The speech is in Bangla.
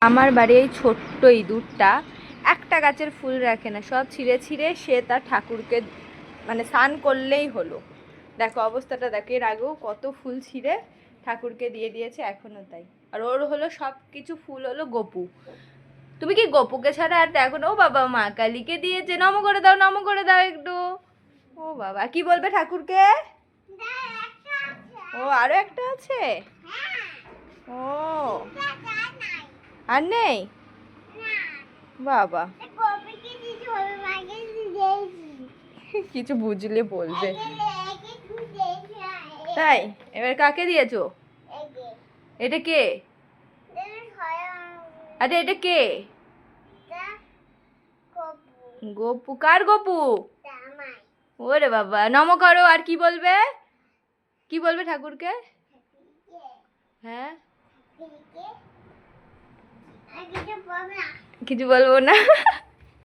আমার বাড়ি এই ছোট্ট ইঁদুরটা একটা গাছের ফুল রাখে না, সব ছিঁড়ে ছিঁড়ে সে তার ঠাকুরকে মানে স্নান করলেই হলো। দেখো অবস্থাটা দেখো, এর আগেও কত ফুল ছিঁড়ে ঠাকুরকে দিয়ে দিয়েছে, এখনো তাই। আর ওর হলো সব কিছু ফুল হলো গপু। তুমি কি গপুকে ছাড়া আর দেখো না? ও বাবা, মা কালীকে দিয়েছে, নম করে দাও, নম করে দাও একটু। ও বাবা, কি বলবে ঠাকুরকে? ও আরো একটা আছে। ও আর নেই বাবা, কিছু বুঝলে বলবে। তাই এবার কাকে দিয়েছো? এটা কে? আরে এটা কে? গপু? কার গপু? ওরে বাবা, নম করো। আর কি বলবে? কি বলবে ঠাকুরকে? হ্যাঁ, কিছু বলবো না।